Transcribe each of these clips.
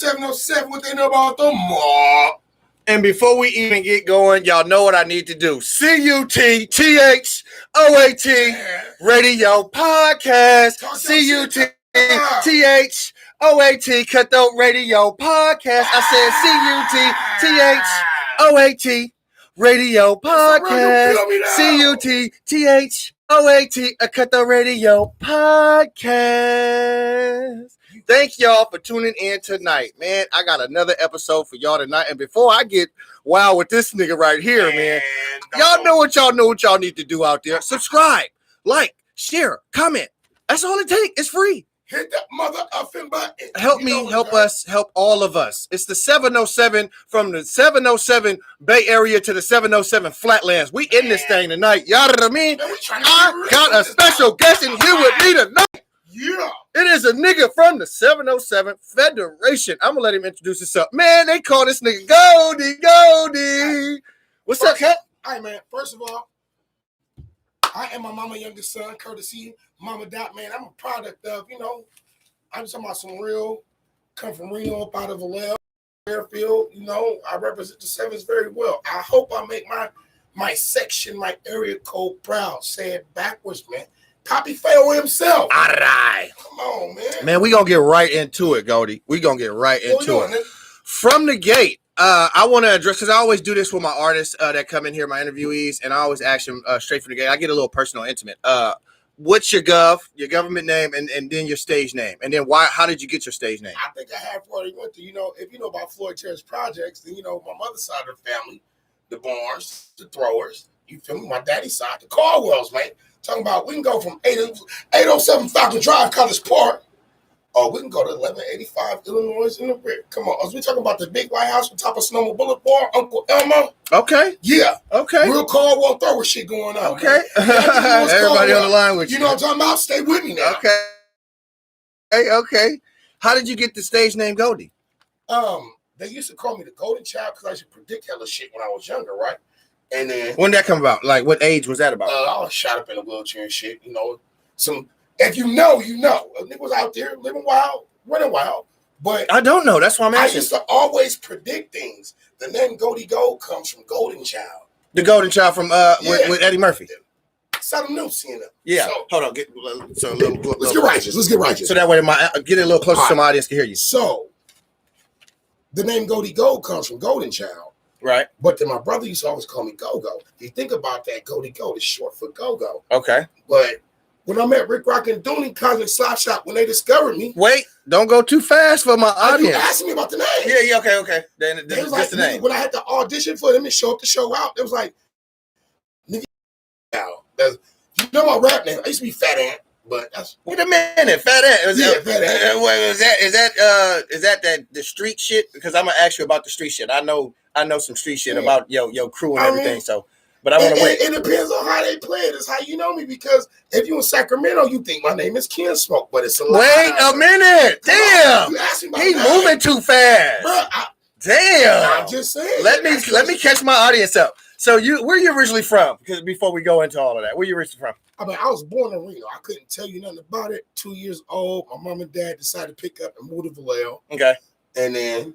707, what they know about the mob. And before we even get going, y'all know what I need to do. CUTTHOAT Radio Podcast. CUTTHOAT Cutthroat Radio Podcast. I said CUTTHOAT Radio Podcast. CUTTHOAT Cutthroat Radio Podcast. Thank y'all for tuning in tonight, man. I got another episode for y'all tonight. And before I get wild with this nigga right here, man, y'all know what y'all need to do out there. Subscribe, like, share, comment. That's all it takes. It's free. Hit that mother effing button. Help me, help us, help all of us. It's the 707 from the 707 Bay Area to the 707 Flatlands. We in this thing tonight. Y'all know what I mean? I got a special guest in here with me tonight. Yeah. It is a nigga from the 707 Federation. I'm gonna let him introduce himself. Man, they call this nigga Goldie. What's up, cat? All right, man. First of all, I am my mama youngest son, courtesy Mama Dot, man. I'm a product of, I'm talking about some real, come from Reno up out of Vallejo, Fairfield. I represent the sevens very well. I hope I make my section, my area code proud. Say it backwards, man. Poppy Fail himself. All right. Come on, man. Man, we gonna get right into it, Goldie. We gonna get right into it. From the gate, I want to address, because I always do this with my artists that come in here, my interviewees, and I always ask them straight from the gate. I get a little personal, intimate. What's your government name, and then your stage name, and then why? How did you get your stage name? I think I have already went to. If you know about Floyd Terrace Projects, then my mother's side of the family, the Barnes, the Throwers. You feel me? My daddy's side, the Caldwells, man. Talking about we can go from 807 Falcon Drive, College Park, or we can go to 1185 Illinois in the rear. Come on, as we talking about the big White House on top of Sonoma Boulevard, Uncle Elmo. Okay. Yeah. Okay. Real Caldwell Thrower shit going on. Okay. Everybody on the line with you. You know what I'm talking about? Stay with me now. Okay. Okay. How did you get the stage name Goldie? They used to call me the Golden Child because I used to predict hella shit when I was younger, right? And then when did that come about? Like, what age was that about? I was shot up in a wheelchair and shit. If you know. A nigga was out there living wild, running wild. But I don't know. That's why I'm asking. I used to always predict things. The name Goldie Gold comes from Golden Child. The Golden Child from with Eddie Murphy. Something new seeing it. Yeah. So, hold on. Let's get righteous. So that way, get it a little closer so my audience can hear you. So the name Goldie Gold comes from Golden Child. Right. But then my brother used to always call me Go-Go. If you think about that, Goldie Gold is short for Go-Go. Okay. But when I met Rick Rock and Dooney, Cosmic Slap Shop, when they discovered me. Wait, don't go too fast for my audience. You asking me about the name. Yeah, okay. Then it was like, the name. When I had to audition for them and show up to show out, it was like, nigga, you know my rap name. I used to be Fat Ant. But that's wait a minute, Fat Ant. Fat Ant. Is that the street shit? Because I'm gonna ask you about the street shit. I know some street shit about your crew and everything. So, but I want to wait. It depends on how they play it. It's how you know me. Because if you in Sacramento, you think my name is Ken Smoke, but it's a lie. Wait a minute, damn! He moving too fast. Bro, damn! I'm just saying. Let me catch my audience up. So where you originally from? Because before we go into all of that, where you originally from? I was born in Reno. I couldn't tell you nothing about it. 2 years old, my mom and dad decided to pick up and move to Vallejo. Okay. And then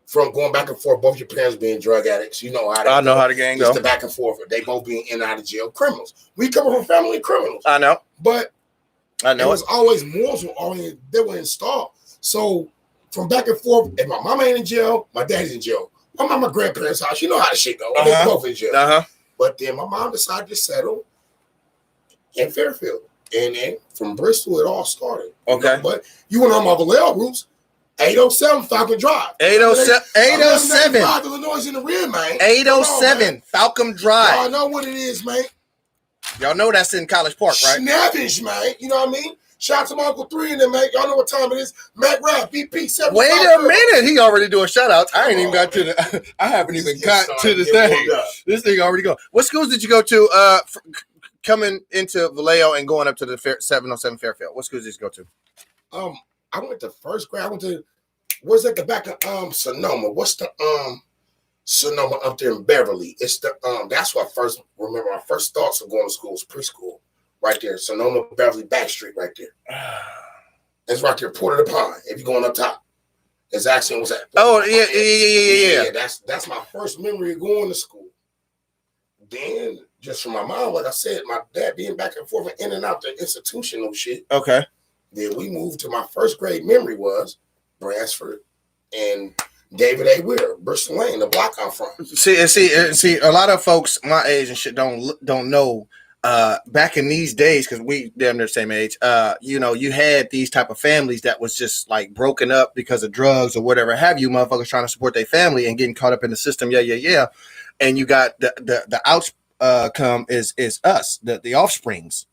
from going back and forth, both your parents being drug addicts, you know how I know how the gang goes. The back and forth. They both being in and out of jail criminals. We come from family of criminals. I know. But I know it was always morals they were installed. So from back and forth, if my mama ain't in jail, my daddy's in jail. I'm at my grandparents' house. You know how the shit go. They both in jail. But then my mom decided to settle in Fairfield. And then from Bristol, it all started. Okay. But you went on my Vallejo roots, 807 Falcon Drive. 807. Illinois in the rear, man. 807 Falcon Drive. Y'all know what it is, man. Y'all know that's in College Park, right? Snavish, man. You know what I mean? Shout out to my Uncle 3 and them, man. Y'all know what time it is. Mac Raff, BP 7. Wait a minute. He already doing shout outs. I ain't even got to the I haven't even got to the thing. This thing already go. What schools did you go to coming into Vallejo and going up to the 707 Fairfield? What schools did you go to? I went to first grade. I went to what's at the back of Sonoma? What's the Sonoma up there in Beverly? It's the that's what I first remember. My first thoughts of going to school was preschool. Right there, Sonoma, Beverly, Back Street, right there. It's right there, Port of the Pond, if you're going up top. His accident was at. Oh yeah. That's my first memory of going to school. Then, just from my mom, like I said, my dad being back and forth and in and out the institutional shit. Okay. Then we moved to my first grade memory was Bransford and David A. Weir, Bristol Lane, the block I'm from. See, a lot of folks my age and shit don't know. Back in these days, because we damn near the same age, you had these type of families that was just like broken up because of drugs or whatever have you, motherfuckers trying to support their family and getting caught up in the system. Yeah. And you got the outcome is us, the offsprings.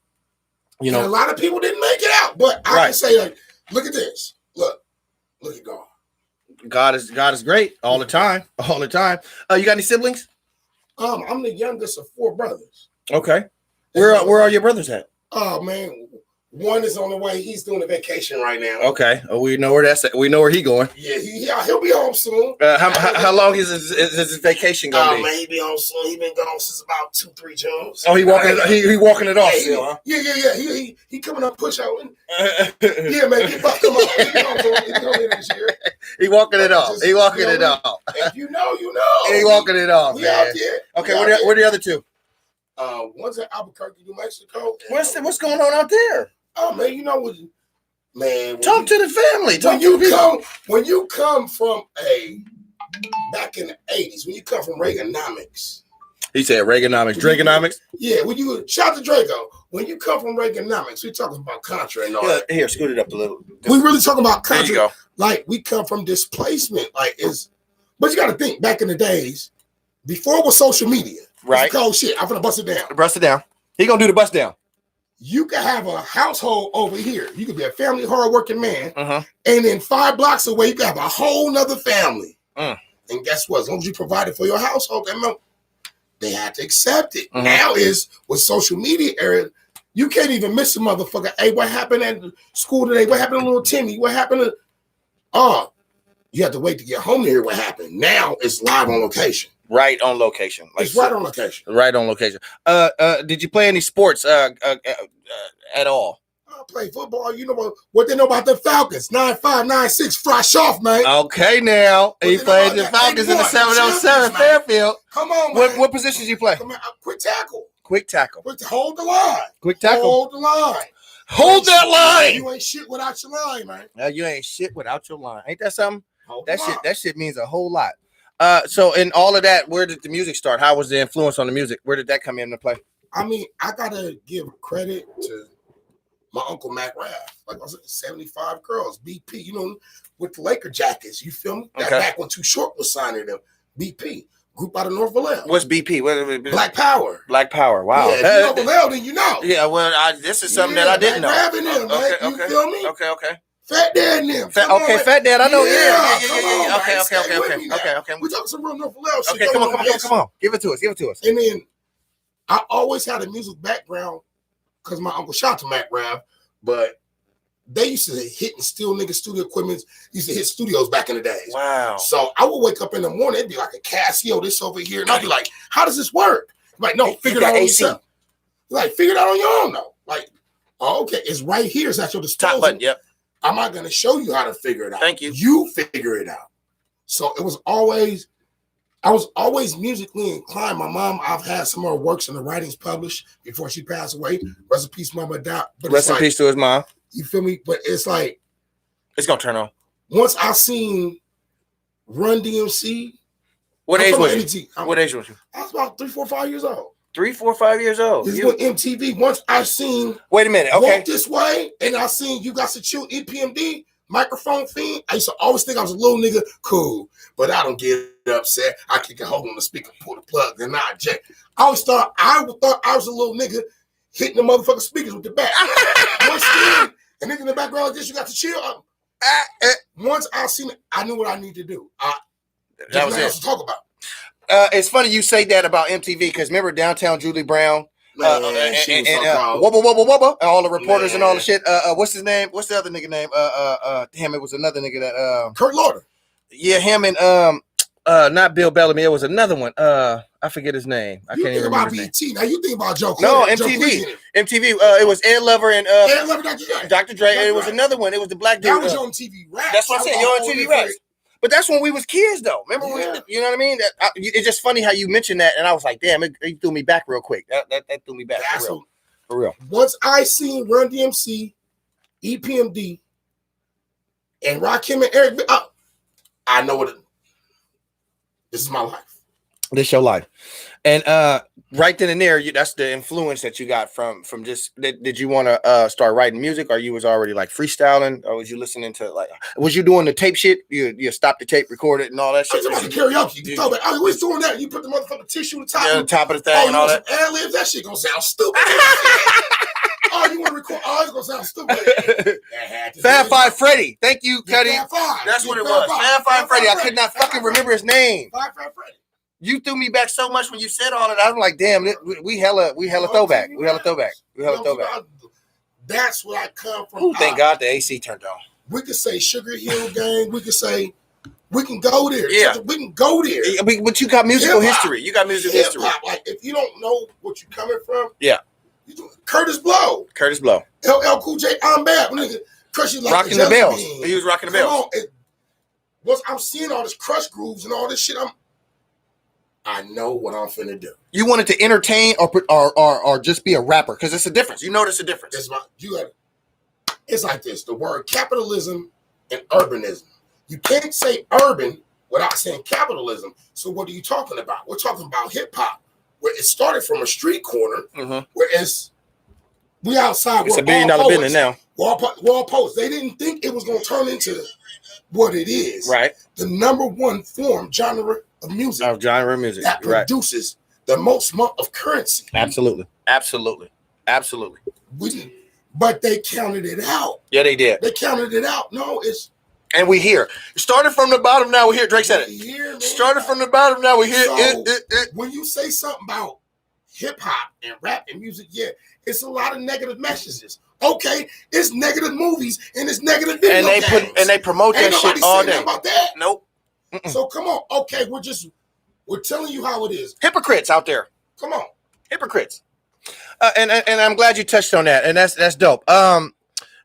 You know, and a lot of people didn't make it out, but I can say, like, look at this. Look at God. God is great all the time. You got any siblings? I'm the youngest of 4 brothers. Okay. Where are your brothers at? Oh man, one is on the way. He's doing a vacation right now. Okay, we know where that's at. We know where he's going. Yeah, he'll be home soon. How long is his vacation gonna be? Man, he be home soon. He been gone since about 2-3 Junes. Oh, he walking it off still, huh? Yeah. He coming up push out. Yeah, man, he about to come up. He going this year. He walking it off. He walking it off. If you know, you know. He walking it off. We out there. Okay, where the other 2? One's in Albuquerque, New Mexico. What's going on out there? Oh man, you know what? Man, talk to the family. When you come from back in the 80s, when you come from Reaganomics. He said Reaganomics. Dragonomics? Yeah, shout out to Draco. When you come from Reaganomics, we're talking about Contra and all that. Here, scoot it up a little. We really talking about Contra. There you go. Like, we come from displacement. But you got to think, back in the days, before it was social media. Right. Cold shit. I'm gonna bust it down. Bust it down. He gonna do the bust down. You could have a household over here. You could be a family, hardworking man. Uh-huh. And then 5 blocks away, you could have a whole nother family. Mm. And guess what? As long as you provided for your household, they had to accept it. Uh-huh. Now is with social media era, you can't even miss a motherfucker. Hey, what happened at school today? What happened to little Timmy? What happened to you have to wait to get home to hear what happened. Now it's live on location. Right on location. It's right on location. Right on location. Did you play any sports at all? I play football. You know what they know about the Falcons? 9-5, 9-6, fresh off, man. Okay, now he played the Falcons in the 707 Fairfield. Come on, man. What positions you play? Come on, quick tackle. Quick tackle. Hold the line. Quick tackle. Hold the line. Hold that line. You ain't shit without your line, man. Now you ain't shit without your line. Ain't that something? Hold that shit means a whole lot. So in all of that, where did the music start? How was the influence on the music? Where did that come into play? I mean, I gotta give credit to my uncle Mac Raff. Like I said, 75 girls, BP, you know, with the Laker jackets. You feel me? That back when Too Short was signing them. BP, group out of North Vallejo. What's BP? Black Power. Black Power. Wow. Yeah, if you know Vallejo, then you know. Yeah, well, this is something that I didn't know. Mac Raff and them, man. You feel me? Okay. Fat Dad and them. Fat Dad. I know. Yeah. Okay. We talking some real North Vallejo shit. Okay, come on. Give it to us. And then I always had a music background because my uncle shot to Mac Raff, but they used to hit and steal niggas' studio equipment. Used to hit studios back in the days. Wow. So I would wake up in the morning, it'd be like a Casio, this over here, and I'd be like, "How does this work?" I'm like, no, figure it out on yourself. Like, figure it out on your own, though. Like, okay, it's right here. It's at your disposal. Top button. Yep. I'm not going to show you how to figure it out. Thank you. You figure it out. So I was always musically inclined. My mom, I've had some of her works and the writings published before she passed away. Rest in peace, Mama Dot. Rest in peace to his mom. You feel me? But it's like, it's going to turn on. Once I seen Run DMC. What age was you? What age was you? I was about 3, 4, 5 years old. 3, 4, 5 years old. This was MTV. Once I seen. Wait a minute. Okay. Walk This Way, and I seen You Got to Chill EPMD, Microphone Fiend. I used to always think I was a little nigga, cool, but I don't get upset. I can get hold on the speaker, pull the plug, then I eject. I always thought I was a little nigga hitting the motherfucking speakers with the back. Once again, and nigga in the background like this, You Got to Chill. Once I seen it, I knew what I needed to do. That was it. To talk about. It's funny you say that about MTV because remember Downtown Julie Brown and Wubba, all the reporters and all the shit. What's his name? What's the other nigga name? Damn, it was another nigga that Kurt Lauder. Yeah, him and not Bill Bellamy. It was another one. I forget his name. I can't even remember his name. Now you think about Joe Cole. No, MTV. It was Ed Lover and Ed Lover, Dr. Dre. It was another one. It was the black dude. That was on MTV Raps. That's what I said. You're on MTV Raps. But that's when we was kids, though. Remember, Yeah. you know what I mean? It's just funny how you mentioned that, and I was like, damn, it threw me back real quick. That threw me back for real. Once I seen Run DMC, EPMD, and Rakim and Eric, I know what this is my life. This your life. And right then and there, that's the influence that you got from just. Did you want to start writing music, or you was already like freestyling, or was you listening to like? Was you doing the tape shit? You stop the tape, record it, and all that shit. I was about to karaoke. You throw back. I was doing that. You put the motherfucking tissue on the top. Yeah, the top of the thing and all that. Ad-libs. That shit gonna sound stupid. Oh, you want to record? Oh, it's gonna sound stupid. Fab Five Freddy. Thank you, Cuddy. That's what it was. Fab Five Freddy. I could not fucking remember his name. Fab Freddy. You threw me back so much when you said all that. I'm like, damn, we hella throwback. We hella throwback. That's where I come from. Ooh, thank God the AC turned on. We could say Sugar Hill Gang. We could say we can go there. Yeah, we can go there. But you got musical history. You got musical history. Like if you don't know what you're coming from, yeah. Curtis Blow. LL Cool J. I'm bad. Crush like rocking the bells. He was rocking the bells. Once I'm seeing all this crush grooves and all this shit, I know what I'm finna do. You wanted to entertain or just be a rapper? Because it's a difference. You notice a difference. It's like this. The word capitalism and urbanism. You can't say urban without saying capitalism. So what are you talking about? We're talking about hip hop, where it started from a street corner, whereas we outside. It's a $1 billion business now. We're all poets. They didn't think it was going to turn into what it is. Right. The number one genre of music. That produces the most amount of currency. Absolutely. But they counted it out. Yeah, they did. They counted it out. No, it's. And we here. Started from the bottom, now we're here. Drake said it. Here, started from the bottom, now we're here. So, when you say something about hip hop and rap and music, yeah, it's a lot of negative messages. Okay, it's negative movies and it's negative video games. And they promote that shit all day. About that. Nope. So come on. Okay, we're telling you how it is. Hypocrites out there. Come on. Hypocrites. And I'm glad you touched on that, and that's dope.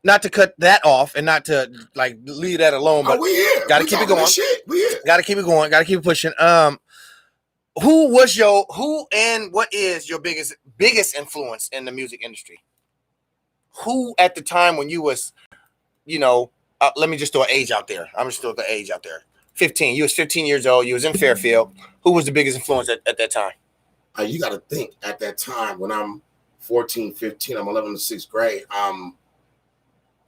Not to cut that off and not to like leave that alone, but we here. Gotta keep it going. We here. Gotta keep it going. Gotta keep it pushing. Who and what is your biggest influence in the music industry? Who at the time when you was, let me just throw an age out there. I'm just throw the age out there. 15. You was 15 years old. You was in Fairfield. Who was the biggest influence at that time? You got to think at that time when I'm 14, 15, I'm 11 to 6th grade.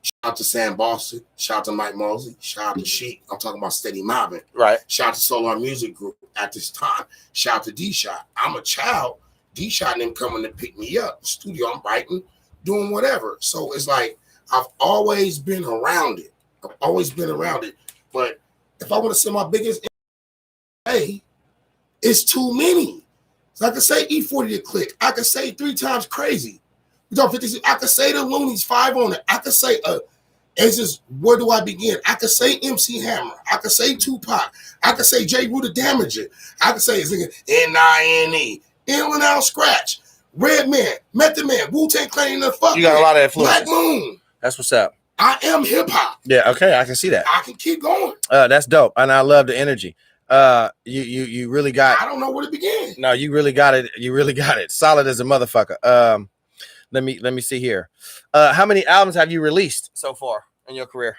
Shout out to Sam Boston. Shout out to Mike Mosley. Shout out to Sheik. I'm talking about Steady Mobbing. Right. Shout out to Solar Music Group at this time. Shout out to D-Shot. I'm a child. D-Shot and them coming to pick me up. Studio, I'm writing, doing whatever. So it's like I've always been around it. But if I want to say my biggest, it's too many. So I could say E40 to Click. I could say 3 Times Crazy. I could say the Loonies 5 on it. I could say it's just where do I begin? I could say MC Hammer. I could say Tupac. I could say J. Rue the Damager. I could say it's N-I-N-E. Inland Out Scratch. Redman. Method Man. Wu-Tang Clan. You got a lot of influence. Black Moon. That's what's up. I am hip hop. Yeah. Okay. I can see that. I can keep going. That's dope, and I love the energy. You really got. I don't know where to begin. No, you really got it. You really got it. Solid as a motherfucker. Let me see here. How many albums have you released so far in your career?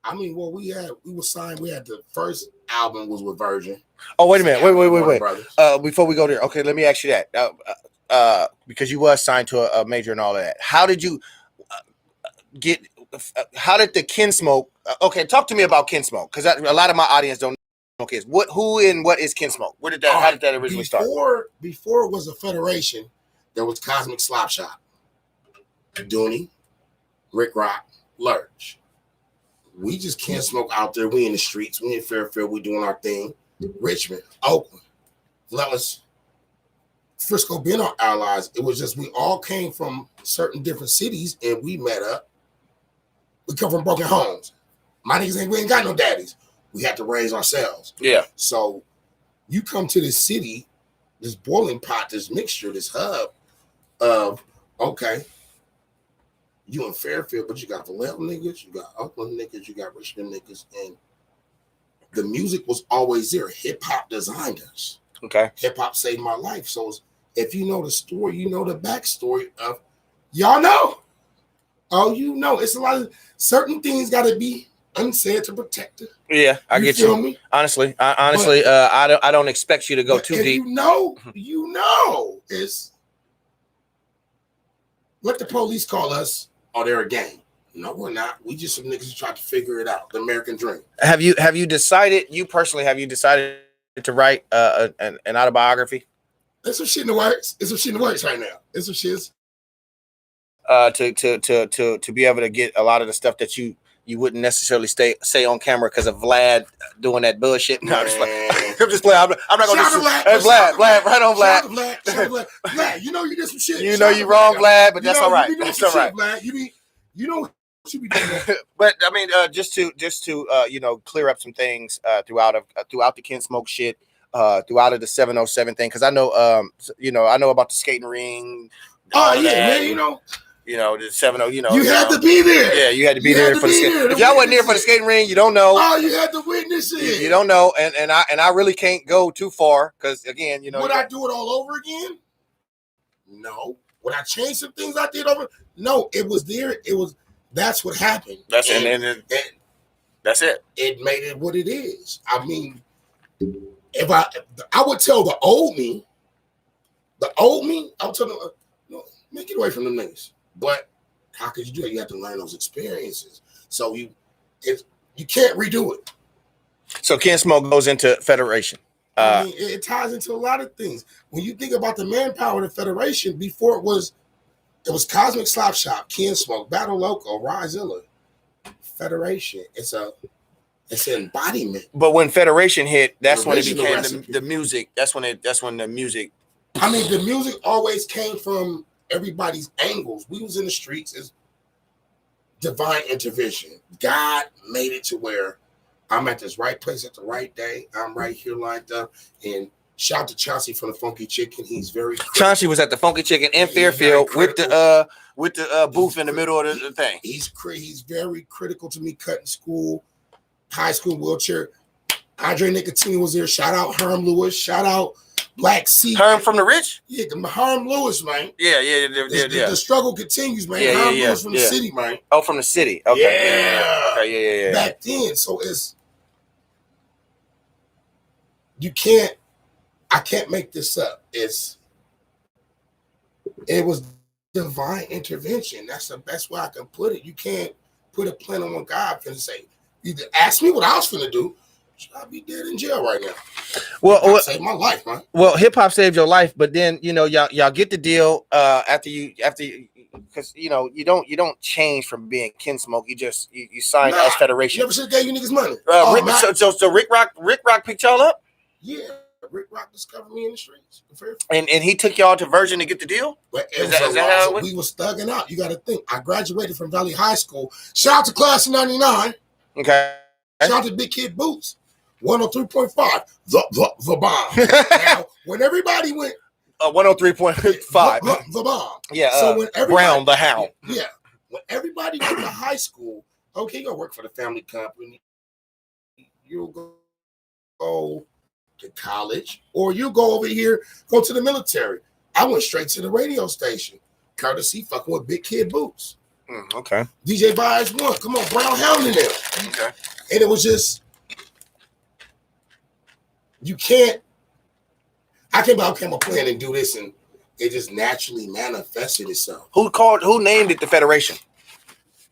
I mean, well, we were signed. We had the first album was with Virgin. Oh, wait a minute. Wait. Before we go there, okay, let me ask you that. Because you was signed to a major and all of that. How did you get? How did the Kin Smoke? Okay, talk to me about Kin Smoke because a lot of my audience don't know kids. Who and what is Kin Smoke? Where did that? How did that originally start? Before it was a federation, there was Cosmic Slop Shop, Dooney, Rick Rock, Lurch. We just can't smoke out there. We in the streets. We in Fairfield. We doing our thing. Richmond, Oakland, Levis, Frisco being our allies. It was just we all came from certain different cities and we met up. We come from broken homes. My niggas we ain't got no daddies. We had to raise ourselves. Yeah. So you come to this city, this boiling pot, this mixture, this hub of, okay, you in Fairfield, but you got Vallejo niggas, you got Oakland niggas, you got Richmond niggas, and the music was always there. Hip hop designed us. Okay. Hip hop saved my life. So if you know the story, you know the backstory of y'all know. Oh, you know, it's a lot of certain things got to be unsaid to protect it. Yeah, I get you. Me? Honestly, I don't expect you to go too deep. You know, it's let the police call us. Oh, they're a gang. No, we're not. We just some niggas who tried to figure it out. The American dream. Have you decided? You personally, have you decided to write an autobiography? There's some shit in the works. There's some shit in the works right now. There's some shit. To be able to get a lot of the stuff that you wouldn't necessarily say on camera because of Vlad doing that bullshit. No, I'm just playing. I'm not gonna do Vlad, right on Vlad. Vlad, you know you did some shit. You know you wrong, Vlad, but that's all right. That's all right. Vlad, you know what you be doing. But I mean, just to clear up some things throughout the Ken Smoke shit. Throughout of the 707 thing, because I know I know about the skating ring. Oh yeah, man, the 70, you had to be there. Yeah, you had to be there for the skating. If y'all wasn't there for the skating ring, you don't know. Oh, you had to witness it. You don't know, and I really can't go too far because again, would I do it all over again? No. Would I change some things I did over? No, it was there. That's what happened. That's that's it. It made it what it is. I mean, if I would tell the old me, I would tell them, no, make it away from them niggas. But how could you do it? You have to learn those experiences. So you can't redo it. So Ken Smoke goes into Federation. I mean, it ties into a lot of things. When you think about the manpower of the Federation, before it was Cosmic Slop Shop, Ken Smoke, Battle Loco, Rizilla, Federation. It's an embodiment. But when Federation hit, that's when it became the music. That's when the music. I mean, the music always came from everybody's angles. We was in the streets as divine intervention. God made it to where I'm at this right place at the right day. I'm right here lined up. And shout out to Chauncey from the Funky Chicken. He's very critical. Chauncey was at the Funky Chicken in Fairfield with the booth in the middle of the thing. He's very critical to me cutting school, high school wheelchair. Andre Nicotini was there. Shout out Herm Lewis. Shout out Black Sea. Herm from the Rich? Yeah, Herm Lewis, man. Yeah. The struggle continues, man. Herm Lewis from the city, man. Oh, from the city. Okay. Yeah. Okay, yeah. Back then, so I can't make this up. It was divine intervention. That's the best way I can put it. You can't put a plan on what God finna say. You ask me what I was finna do. I'd be dead in jail right now. Well, saved my life, man. Well, hip hop saved your life, but then y'all get the deal after because you don't change from being Ken Smoke. You signed as Federation. You never should have gave you niggas money. So Rick Rock picked y'all up. Yeah, Rick Rock discovered me in the streets. And he took y'all to Virgin to get the deal. But we was thugging out. You got to think. I graduated from Valley High School. Shout out to class of '99. Okay. Shout out to Big Kid Boots. 103.5, the bomb. Now, when everybody went 103.5, the bomb. Yeah. So when everybody, Brown the Hound. Yeah. When everybody went to high school, okay, you go work for the family company. You'll go to college, or you go over here, go to the military. I went straight to the radio station, courtesy fucking with Big Kid Boots. Okay. DJ Bias One. Come on, Brown Hound in there. Okay. And it was just. I came up plan and do this, and it just naturally manifested itself. Who named it the Federation?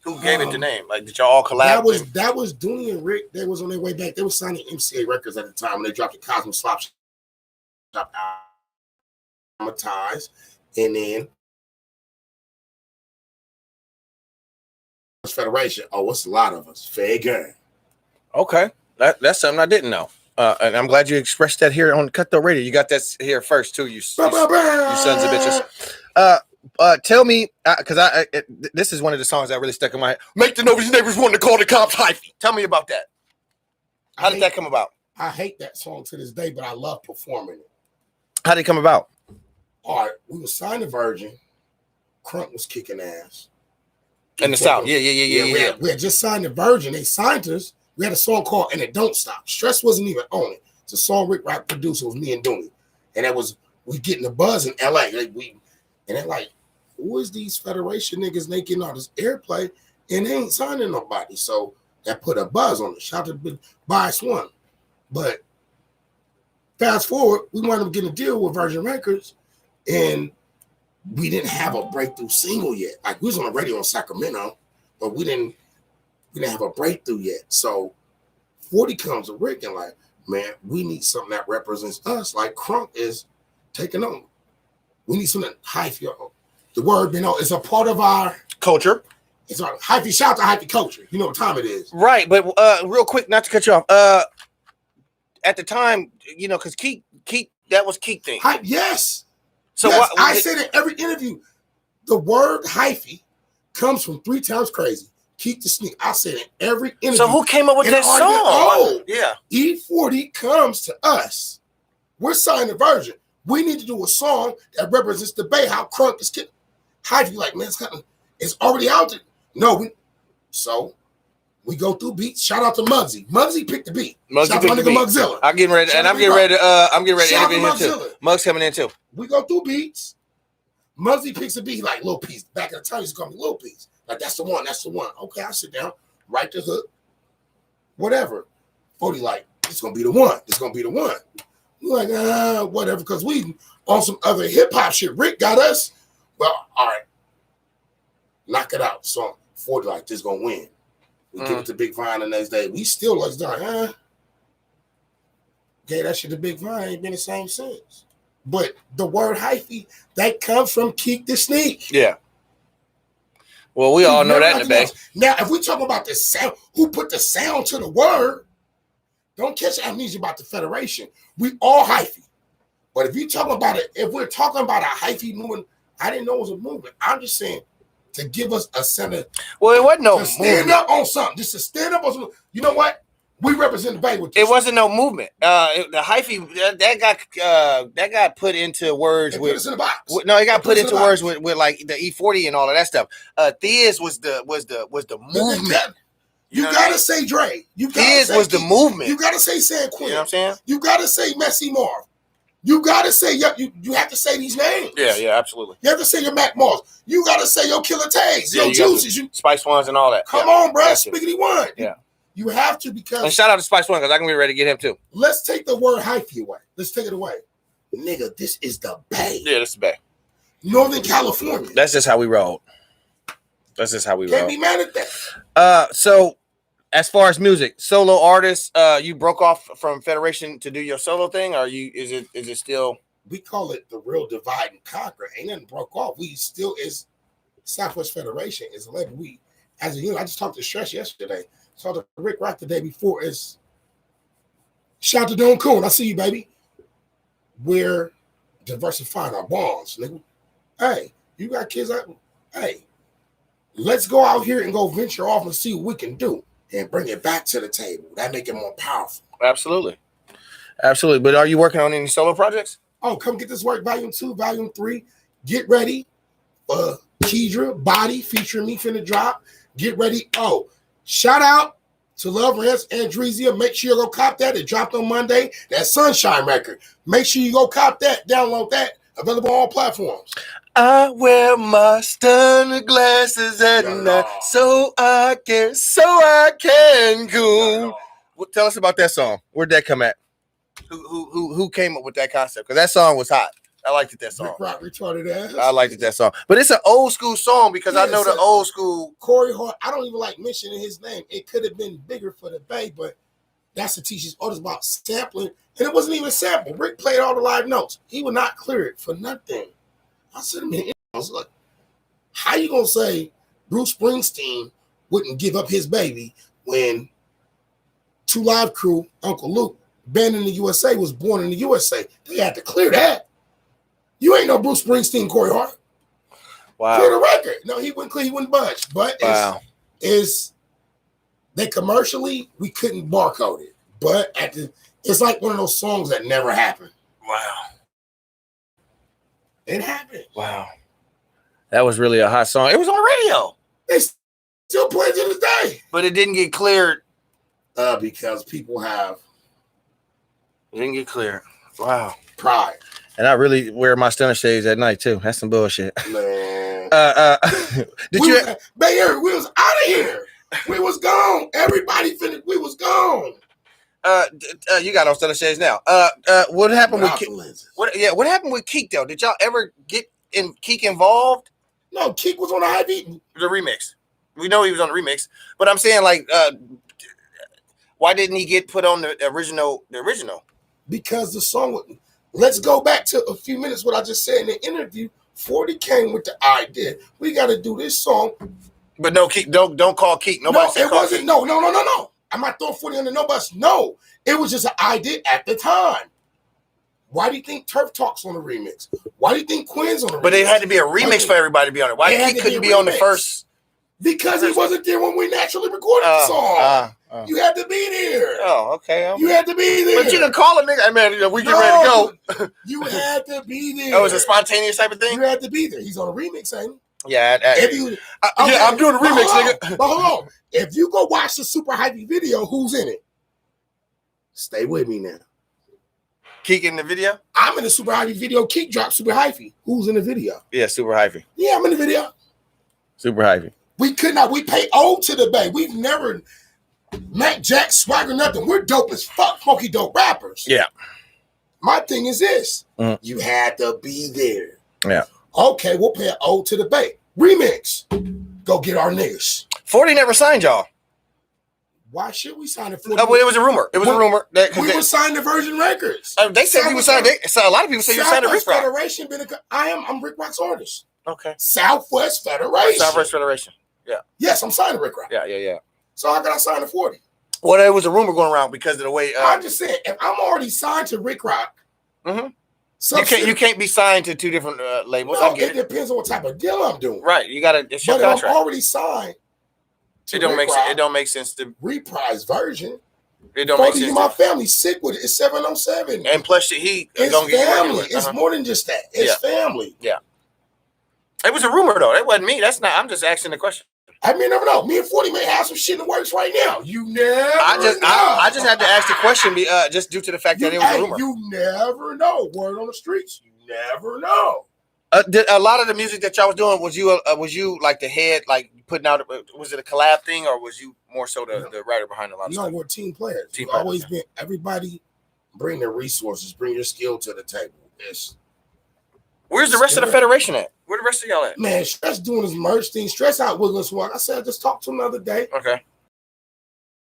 Who gave it the name? Like, did y'all all collab? That was Dooney and Rick. They was on their way back. They were signing MCA Records at the time when they dropped the Cosmic Slop Shop Ties, and then Federation. Oh, it's a lot of us. Fair game. Okay, that's something I didn't know. And I'm glad you expressed that here on Cutthroat Radio. You got that here first too, you sons of bitches. Tell me, because this is one of the songs that really stuck in my head. Make the nobody's neighbors want to call the cops hyphy. Tell me about that. How did that come about? I hate that song to this day, but I love performing it. How did it come about? All right, we were signed to Virgin. Crunk was kicking ass. In the South. Yeah. We had just signed to Virgin. They signed us. We had a song called "And It Don't Stop." Stress wasn't even on it. It's a song Rick Rock produced. It was me and Dooney, and that was we getting the buzz in L.A. And they're like, who is these Federation niggas? And they getting all this airplay, and they ain't signing nobody. So that put a buzz on it. Shout out to Bias One. But fast forward, we wound up getting a deal with Virgin Records, and we didn't have a breakthrough single yet. Like, we was on the radio in Sacramento, but we didn't have a breakthrough yet. So 40 comes to Rick and like, man, we need something that represents us, like Crunk is taking on. We need something hyphy. The word, is a part of our culture. It's our hyphy. Shout out to hyphy culture. You know what time it is. Right, but real quick, not to cut you off. At the time, because Keek, that was Keek thing. Hype, yes. So yes, I said in every interview, the word hyphy comes from 3 Times Crazy. Keep the Sneak. I said in every interview. So who came up with that song? Oh, yeah. E40 comes to us. We're signing the Virgin. We need to do a song that represents the Bay. How Crunk is kid. Hyphy, like, man, it's already out there. No, we go through beats. Shout out to Muggsy. Muggsy picked the beat. Muggsy Shout out to my nigga Mugzilla. I'm getting ready to interview him too. Muggs coming in too. We go through beats. Muggsy picks a beat. He like, Lil Piece. Back at the time, he used to call me Lil Piece. Like, that's the one. Okay, I sit down, write the hook, whatever. 40 like, it's gonna be the one. We're like, whatever, because we on some other hip hop shit. Rick got us. Well, all right, knock it out. So 40 like, this gonna win. We give it to Big Vine the next day. We still like, gave that shit to Big Vine. Ain't been the same since. But the word hyphy, that comes from Keek the Sneak. Yeah. Well, we all know that in the Bay. Now, if we talk about the sound, who put the sound to the word, don't catch amnesia about the Federation. We all hyphy. But if you talk about it, if we're talking about a hyphy movement, I didn't know it was a movement. I'm just saying to give us a center. Well, it wasn't no movement. Stand up on something. Just to stand up on something. You know what? We represent the Bay with this. It wasn't no movement. The hyphy that got put into words they with. Put us in the box. No, it got put into words with like the E40 and all of that stuff. Thiz was the movement. You gotta say Dre. Thiz was the movement. You gotta say San Quinn. You know what I'm saying? You gotta say Messy Marv. You gotta say you have to say these names. Yeah, absolutely. You have to say your Mac Moss. You gotta say your Killer Tags, your Juices, Spice Ones and all that. Come on, bro. Spiggity One. Yeah. You have to because. And shout out to Spice One because I can be ready to get him too. Let's take the word hyphy away. Let's take it away. Nigga, this is the Bay. Yeah, this is the Bay. Northern California. That's just how we roll. Can't be mad at that. So as far as music, solo artists, you broke off from Federation to do your solo thing, or is it still? We call it the real divide and conquer. Ain't nothing broke off. We still is Southwest Federation is a label. We as a unit. I just talked to Stretch yesterday. Talked to Rick Rock the day before. Is shout out to Don Coon. I see you, baby. We're diversifying our bonds, nigga. Hey, you got kids out. Hey, let's go out here and go venture off and see what we can do and bring it back to the table. That make it more powerful. Absolutely. But are you working on any solo projects? Oh, come get this work. Volume 2, Volume 3. Get ready. Kedra, Body, featuring me finna drop. Get ready. Oh, shout out to Love Rance and Andresia. Make sure you go cop that. It dropped on Monday. That Sunshine record. Make sure you go cop that. Download that. Available on all platforms. I wear my stunner glasses at night so I can go. Well, tell us about that song. Where'd that come at? Who came up with that concept? Because that song was hot. I liked it, that song. Rick Rock retarded ass. I liked it, that song. But it's an old school song because I know the old school. Corey Hart, I don't even like mentioning his name. It could have been bigger for the Bay, but that's the teacher's orders about sampling. And it wasn't even a sample. Rick played all the live notes. He would not clear it for nothing. I said to him, I was like, how you going to say Bruce Springsteen wouldn't give up his baby when Two Live Crew, Uncle Luke, band in the USA, was born in the USA? They had to clear that. You ain't no Bruce Springsteen, Corey Hart. Wow. Clear the record. No, he wouldn't clear, he wouldn't budge. But it's they commercially, we couldn't barcode it. But it's like one of those songs that never happened. Wow. It happened. Wow. That was really a hot song. It was on the radio. They still play to this day. But it didn't get cleared. Because people have didn't get cleared. Wow. Pride. And I really wear my stunner shades at night too. That's some bullshit. Man. Did you? Bay Area, we was out of here. We was gone. Everybody finished. We was gone. You got on stunner shades now. What happened Without with the lenses. What happened with Keek though? Did y'all ever get in Keek involved? No, Keek was on the high beat. The remix. We know he was on the remix, but I'm saying like, why didn't he get put on the original? Because the song. Let's go back to a few minutes. What I just said in the interview. 40 came with the idea. We got to do this song. But no, Keek. Don't call Keek. Nobody said it wasn't. Keek. No. I'm not throwing 40 under no bus. No, it was just an idea at the time. Why do you think Turf Talk's on the remix? Why do you think Quinn's on the remix? But it had to be a remix for everybody to be on it. Why Keek couldn't be on the first? Because he wasn't there when we naturally recorded the song. You had to be there. Oh, okay. You had to be there. But you can call a nigga. Hey, man, we get ready to go. You had to be there. Oh, it was a spontaneous type of thing? You had to be there. He's on a remix, ain't he? Yeah. I'm doing a remix, nigga. But hold on. If you go watch the Super Hyphy video, who's in it? Stay with me now. Keek in the video? I'm in the Super Hyphy video. Keek dropped Super Hyphy. Who's in the video? Yeah, Super Hyphy. Yeah, I'm in the video. Super Hyphy. We could not. We pay ode to the Bay. We've never Mac Jack swagger nothing. We're dope as fuck, funky dope rappers. Yeah. My thing is this: you had to be there. Yeah. Okay, we'll pay an ode to the Bay. Remix. Go get our niggas. 40 never signed y'all. Why should we sign it? Well, it was a rumor. It was a rumor that we were signed to Virgin Records. They said we were signed. So a lot of people say you signed to Rick Rock. Federation. I'm Rick Rock's artist. Okay. Southwest Federation. Southwest Federation. Yeah. Yes, I'm signed to Rick Rock. Yeah. So how can I sign to 40? Well, there was a rumor going around because of the way. I'm just saying, if I'm already signed to Rick Rock, you can't be signed to two different labels. No, it depends on what type of deal I'm doing. Right, you got to. It's your contract. But if I'm already signed, it don't make sense to reprise version. It don't make sense. My family's sick with it. It's 707. And plus, it's family. It's more than just that. It's family. Yeah. It was a rumor though. That wasn't me. That's not. I'm just asking the question. I mean, never know. Me and 40 may have some shit in the works right now. You never know. I just had to ask the question just due to the fact that it was a rumor. You never know. Word on the streets. You never know. A lot of the music that y'all was doing, was you like the head, like putting out, was it a collab thing or was you more so the writer behind a lot of stuff? No, we're team players. We've always been, everybody bring their resources, bring your skill to the table. Where's the rest of the federation at? Where the rest of y'all at? Man, Stress doing his merch thing. Stress out Wiggling Swag. I said I just talked to him the other day. Okay.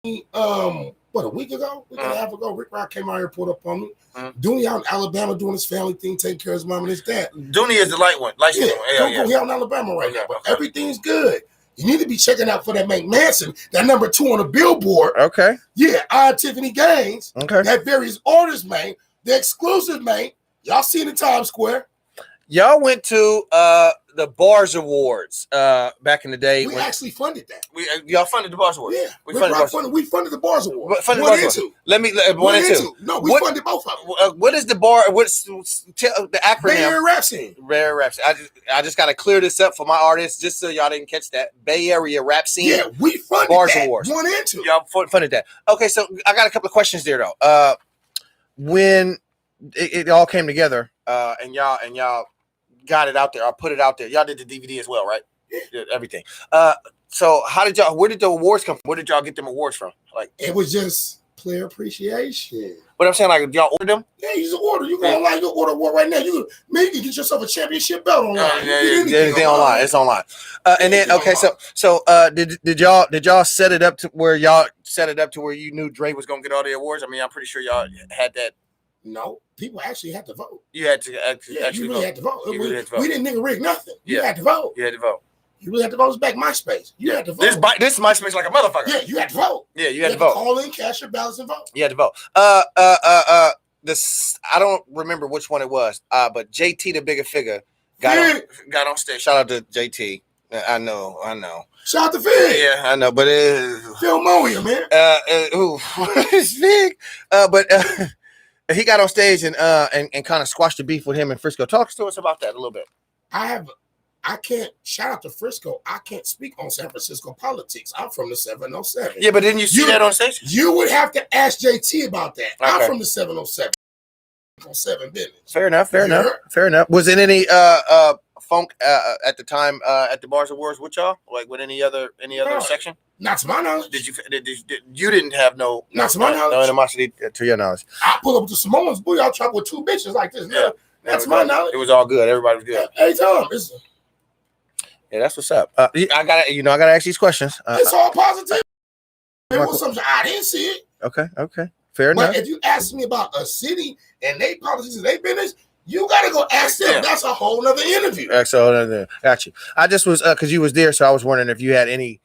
A week ago, week and a half ago, Rick Rock came out here, pulled up on me. Dooney out in Alabama doing his family thing, taking care of his mom and his dad. Dooney is the light one. Yeah. He out in Alabama right now, but everything's good. You need to be checking out for that McManson, that number 2 on the Billboard. Okay. Yeah, Tiffany Gaines. Okay. That various orders, man. The exclusive, man. Y'all seen the Times Square. Y'all went to the Bars Awards back in the day. We actually funded that. Y'all funded the Bars Awards. Yeah, we funded the Bars Awards. One and two. One and two. No, we funded both of them. What is the bar? What's the acronym? Bay Area Rap Scene. Bay Area Rap Scene. I just got to clear this up for my artists, just so y'all didn't catch that. Bay Area Rap Scene. Yeah, we funded Bars that. Awards. 1 and 2. Y'all funded that. Okay, so I got a couple of questions there though. When it all came together, and y'all got it out there, or put it out there. Y'all did the DVD as well, right? Yeah, everything. So where did the awards come from? Where did y'all get them awards from? Like, it was just player appreciation. But I'm saying, like, y'all ordered them? Yeah, you just order. You go online, you order one right now. You can get yourself a championship belt online. Anything online. It's online. And then so did y'all set it up to where you knew Dre was gonna get all the awards? I mean, I'm pretty sure y'all had that. No, people actually had to vote. You had to actually you really vote. had to vote. You really had to vote. We didn't nigga rig nothing. You had to vote. You had to vote. You really had to vote. It was back MySpace. You had to vote. This MySpace like a motherfucker. Yeah, you had to vote. Yeah, you had to vote. Call in, cash your ballots, and vote. You had to vote. This I don't remember which one it was. But JT the Bigger Figure got on stage. Shout out to JT. I know. Shout out to Fig. Yeah, I know, but Phil Moya, man. It's Fig. But he got on stage and kind of squashed the beef with him in Frisco. Talk to us about that a little bit. I have I can't shout out to Frisco. I can't speak on San Francisco politics. I'm from the 707. Yeah, but didn't you see that on stage? You would have to ask JT about that. Okay. I'm from the 707. On 7 business. Fair enough. Was it any funk at the time at the Bars Awards with y'all? Like with any other section? Not to my knowledge. You didn't have no animosity to your knowledge? I pull up to Samoans, boy, I'll travel with 2 bitches like this. Yeah. That's my knowledge. It was all good. Everybody was good. Hey Tom, yeah, that's what's up. I gotta ask these questions. It's all positive. It was something I didn't see it. Okay. Fair enough. But if you ask me about a city and they politics and they business, you gotta go ask them. Yeah. That's a whole nother interview. So got you. I just was because you was there, so I was wondering if you had any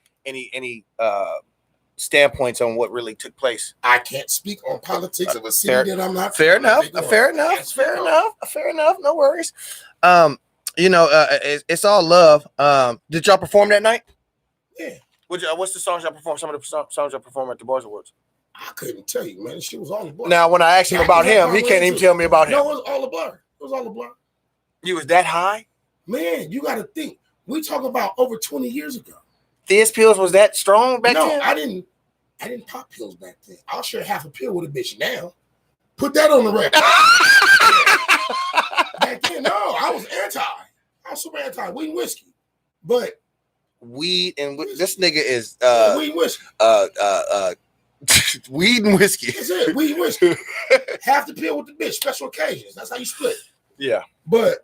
standpoints on what really took place. I can't speak on politics of a city that I'm not. Fair enough. No worries. It's all love. Did y'all perform that night? Yeah. What's the songs y'all performed? Some of the songs y'all performed at the Bars Awards. I couldn't tell you, man. She was all a blur. Now, when I asked him about him, he can't even tell me about him. No, it was all a blur. You was that high? Man, you got to think. We talk about over 20 years ago. These pills was that strong back then? No, I didn't pop pills back then. I'll share half a pill with a bitch now. Put that on the record. Back then, no, I was anti. I was super anti weed and whiskey. But weed and this nigga is weed and whiskey. Weed and whiskey. That's it. Weed and whiskey. Half the pill with the bitch. Special occasions. That's how you split. Yeah. But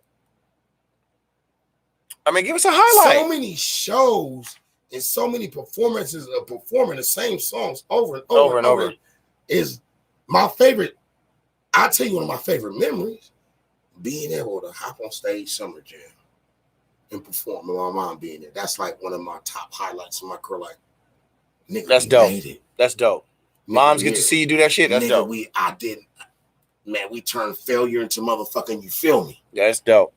I mean, give us a highlight. So many shows and so many performances of performing the same songs over and over is my favorite. I'll tell you one of my favorite memories, being able to hop on stage Summer Jam and perform with my mom being there. That's like one of my top highlights of my career. Like, nigga, that's dope. That's dope. Moms get to see you do that shit. That's dope. We turned failure into motherfucking, you feel me? Yeah, that's dope.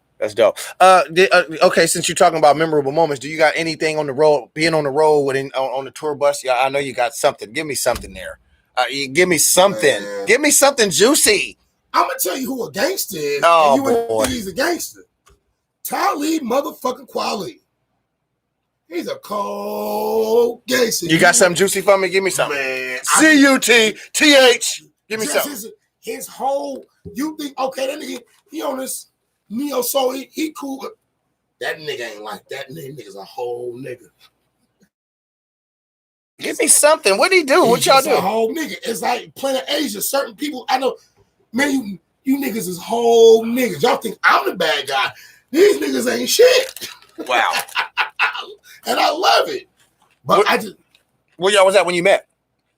Okay, since you're talking about memorable moments, do you got anything on the road, being on the road on the tour bus? Yeah, I know you got something. Give me something there. Give me something. Man. Give me something juicy. I'm going to tell you who a gangster is. Oh, and you boy. He's a gangster. Talib motherfucking Kweli. He's a cold gangster. You got something juicy for me? Give me something. Man. CUTTH. Give me something. His whole, you think, okay, that nigga, he on this neo soul, he cool, but that nigga ain't like that. Nigga's a whole nigga. Give me something. What do he do? What y'all do? A whole nigga. It's like Planet Asia. Certain people, I know, man, you niggas is whole niggas. Y'all think I'm the bad guy. These niggas ain't shit. Wow. And I love it. But where y'all was at when you met?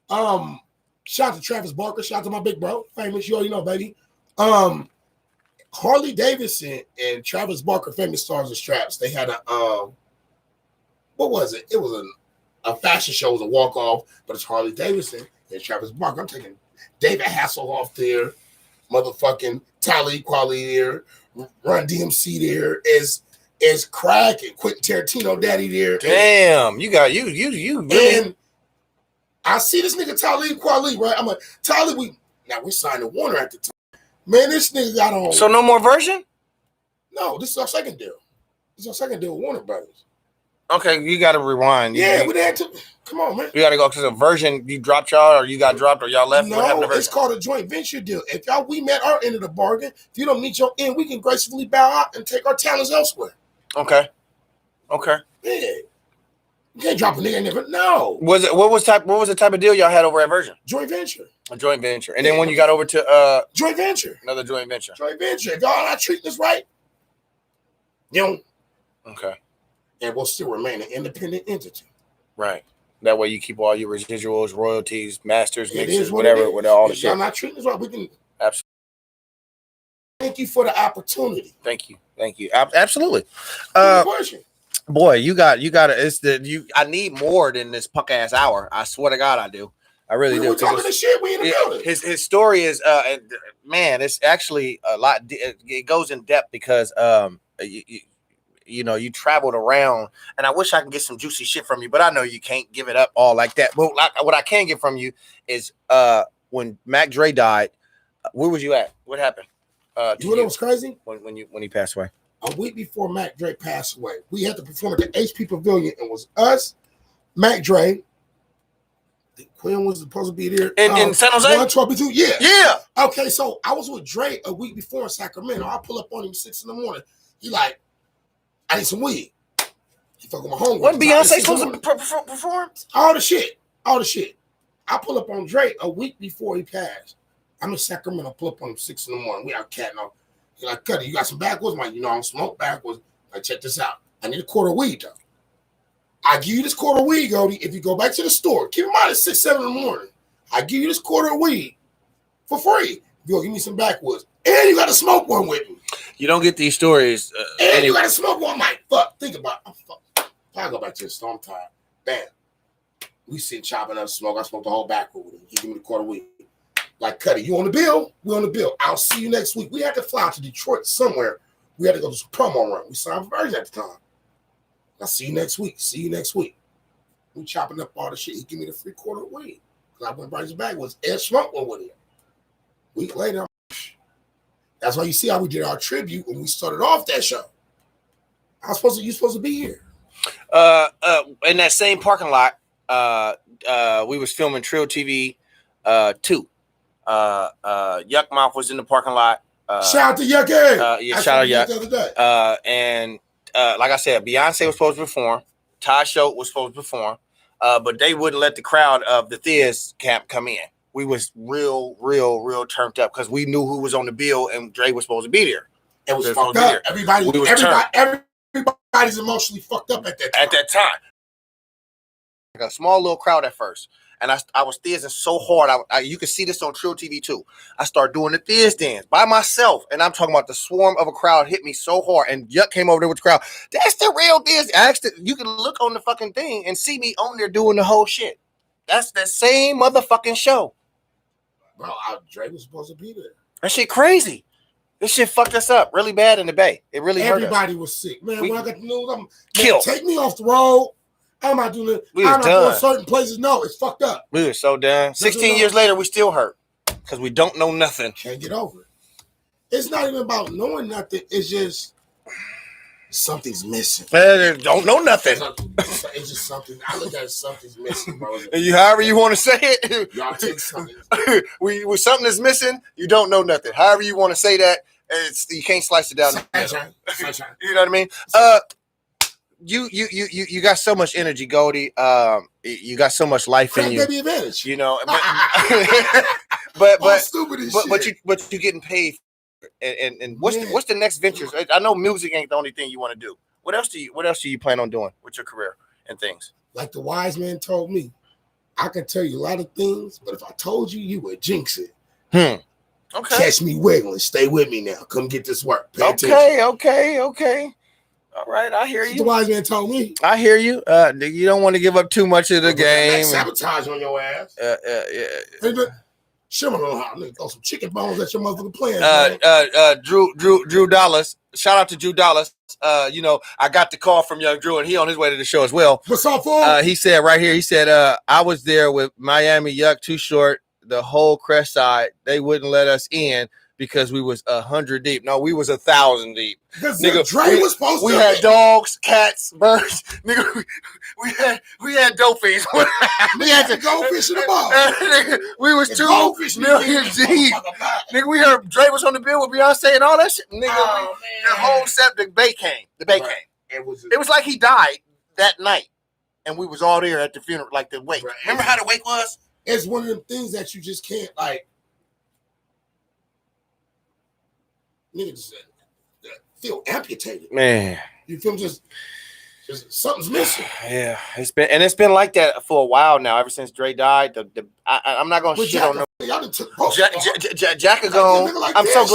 Shout out to Travis Barker. Shout out to my big bro. Famous. You already know, baby. Harley Davidson and Travis Barker, famous stars of straps. They had a what was it? It was a fashion show. It was a walk-off, but it's Harley Davidson and Travis Barker. I'm taking David Hasselhoff there, motherfucking Talib Kweli there, Run DMC there, is Crack and Quentin Tarantino daddy there. Damn, you really. And I see this nigga Talib Kweli, right? I'm like, Talib, we're signed to Warner at the time. Man, this nigga got on. So no more version? No, this is our second deal. This is our second deal with Warner Brothers. Okay, you got to rewind. Yeah, we had to. Come on, man. You got to go because a version you dropped y'all, or you got dropped, or y'all left. No, it's called a joint venture deal. If we met our end of the bargain, if you don't meet your end, we can gracefully bow out and take our talents elsewhere. Okay. Yeah. You can't drop a nigga never. No. What was the type of deal y'all had over at Virgin? Joint venture. A joint venture. And then when you got over to joint venture. Another joint venture. Joint venture. If y'all not treating us right, okay. And we'll still remain an independent entity. Right. That way you keep all your residuals, royalties, masters, mixes, whatever, with all the shit. Y'all not treating us right, we can. Absolutely. Thank you for the opportunity. Thank you. Absolutely. Question. Boy, you got I need more than this punk ass hour. I swear to God I do. I really do. We're talking this shit. We in the building. His story is man, it's actually a lot. It goes in depth because you traveled around, and I wish I could get some juicy shit from you, but I know you can't give it up all like that. But what I can get from you is when Mac Dre died, where was you at? What happened? You know what was crazy? When he passed away. a week before Mac Dre passed away. We had to perform at the HP Pavilion. It was us, Mac Dre. Quinn was supposed to be there. In San Jose? 112, yeah. Yeah. Okay, so I was with Dre a week before in Sacramento. I pull up on him 6 a.m. He like, I need some weed. He fucking my homeboy. Wasn't Beyonce supposed to perform? All the shit. I pull up on Dre a week before he passed. I'm in Sacramento. Pull up on him 6 a.m. We out catting on. He like, Cuddy, you got some backwoods? I'm like, I don't smoke backwoods. Like, check this out. I need a quarter of weed though. I give you this quarter of weed, Goldie. If you go back to the store, keep in mind it's 6, 7 a.m. I give you this quarter of weed for free. You go give me some backwoods. And you got to smoke one with me. You don't get these stories. And you got to smoke one. I'm like, fuck. Think about it. I go back to the store. I'm tired. Bam. We sit chopping up smoke. I smoked the whole backwood with him. He give me the quarter of weed. Like, Cuddy, you on the bill? We on the bill. I'll see you next week. We had to fly out to Detroit somewhere. We had to go to some promo run. We signed for Virgin at the time. I'll see you next week. We chopping up all the shit. He give me the free quarter of weed. Because I went right his bag was Ed Smunk one with him. Week later, that's why you see how we did our tribute when we started off that show. You supposed to be here. In that same parking lot, we was filming Trill TV 2. Yuck Mouth was in the parking lot. Shout out to Yuck Egg. Yeah, shout out Yuck. The other day. And like I said, Beyonce was supposed to perform. Ty Schultz was supposed to perform. But they wouldn't let the crowd of the Thiz camp come in. We was real turned up because we knew who was on the bill and Dre was supposed to be there. It was fucked up. Everybody's emotionally fucked up at that time. At that time. Like a small little crowd at first. And I was thizzing so hard. You can see this on Trill TV too. I started doing the Thiz dance by myself. And I'm talking about the swarm of a crowd hit me so hard. And Yuck came over there with the crowd. That's the real Thiz. You can look on the fucking thing and see me on there doing the whole shit. That's the same motherfucking show. Bro, Dre was supposed to be there. That shit crazy. This shit fucked us up really bad in the Bay. It really hurt us. Everybody was sick. Man, when I got the news, I'm killed. Take me off the road. I'm not doing it. I'm not going certain places. No, it's fucked up. We were so done. 16 years later, we still hurt because we don't know nothing. Can't get over it. It's not even about knowing nothing. It's just something's missing. Don't know nothing. It's just something. I look at it, something's missing, bro. However you want to say it. Y'all take something. When something is missing, you don't know nothing. However you want to say that, you can't slice it down. Sunshine. You know what I mean? You got so much energy, Goldie. You got so much life in you. Baby advantage. You know, but stupid you getting paid. And what's the next ventures? I know music ain't the only thing you want to do. What else do you plan on doing with your career and things? Like the wise man told me, I can tell you a lot of things, but if I told you, you would jinx it. Okay. Catch me wiggling. Stay with me now. Come get this work. Pay Okay. All right, I hear you. The wise man told me. I hear you. You don't want to give up too much of the game. Sabotage on your ass. Yeah. Sure, throw some chicken bones at your motherfucking plans. Drew Dallas. Shout out to Drew Dallas. I got the call from young Drew, and he on his way to the show as well. What's up, fool? He said right here. He said, I was there with Miami Yuck, Too Short, the whole Crest side. They wouldn't let us in because we was 100 deep. No, we was 1,000 deep. Nigga, Dre was supposed to. We had dogs, cats, birds. Nigga, we had dolphins. We had the goldfish in the ball. We was 2 million deep. Nigga, we heard Dre was on the bill with Beyonce and all that shit. Nigga, the whole set, the Bay came. Came. It was like he died that night, and we was all there at the funeral, like the wake. Right. Remember how the wake was? It's one of them things that you just can't niggas feel amputated. Man. You feel just something's missing. Yeah, it's been like that for a while now. Ever since Dre died, I'm not gonna shit on no. Jack gone. Like I'm so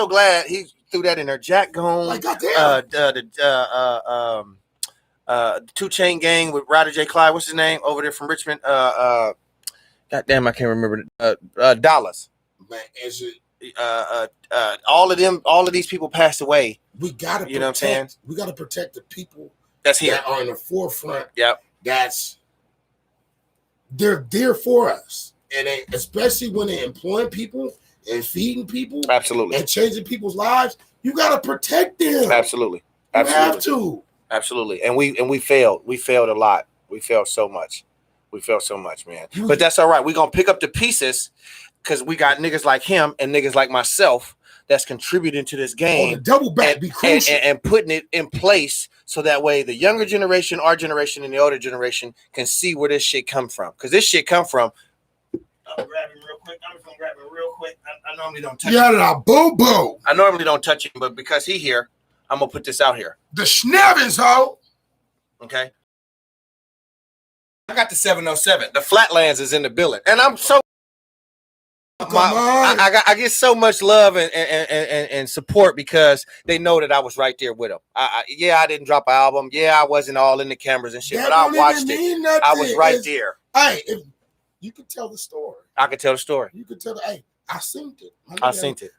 glad he threw that in there. Jack gone. Like goddamn. The 2 Chainz Gang with Ryder J. Clyde. What's his name over there from Richmond? Goddamn, I can't remember. Dollars. Man, is it? All of these people passed away. We gotta, you know what I'm saying? We gotta protect the people that's here, that are in the forefront. Yep. They're there for us, and especially when they're employing people and feeding people, absolutely, and changing people's lives. You gotta protect them. Absolutely. You have to. Absolutely. And we failed. We failed a lot. We failed so much. Man. But that's all right. We're gonna pick up the pieces because we got niggas like him and niggas like myself that's contributing to this game. The double back be crucial. And putting it in place so that way the younger generation, our generation, and the older generation can see where this shit come from. Because this shit come from. I'm grabbing real quick. I'm just gonna grab it real quick. I normally don't touch him. Boo. I normally don't touch him, but because he here, I'm gonna put this out here. The Schnebbins, ho. Okay. I got the 707. The Flatlands is in the building, and I'm so. I get so much love and support because they know that I was right there with them. I didn't drop an album. Yeah, I wasn't all in the cameras and shit, but I watched it. I was right there. Hey, if you could tell the story. I could tell the story. You could tell. Hey, I seen it.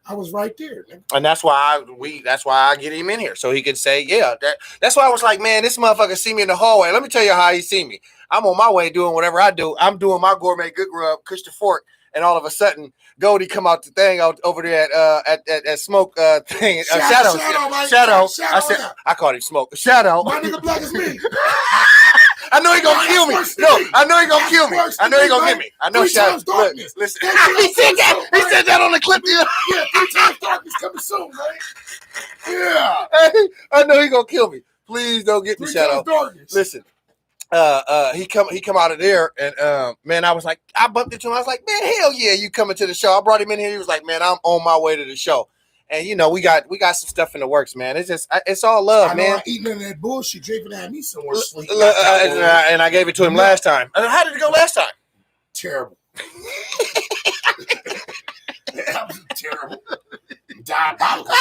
I was right there, and that's why I get him in here so he could say, yeah. That's why I was like, man, this motherfucker see me in the hallway. Let me tell you how he see me. I'm on my way doing whatever I do. I'm doing my gourmet good grub, Kush the Fork. And all of a sudden, Goldie come out the thing out over there at Smoke thing. Shadow. I called him Smoke. Shadow. My nigga black as me. I know he gonna kill me. No, I know he gonna kill me. I know he gonna get me. I know Shadow. Listen, he said that. He said that on the clip. Yeah, 3 times darkness coming soon, man. Yeah. I know he gonna kill me. Please don't get me, Shadow. Listen. He come out of there and man, I was like, I bumped into him. I was like, man, hell yeah, you coming to the show. I brought him in here. He was like, man, I'm on my way to the show. And you know, we got some stuff in the works, man. It's just it's all love, man. I'm eating in that bullshit, Jake, and had me somewhere sleep. And I gave it to him last time. How did it go last time? Terrible. That was terrible. Diabolical.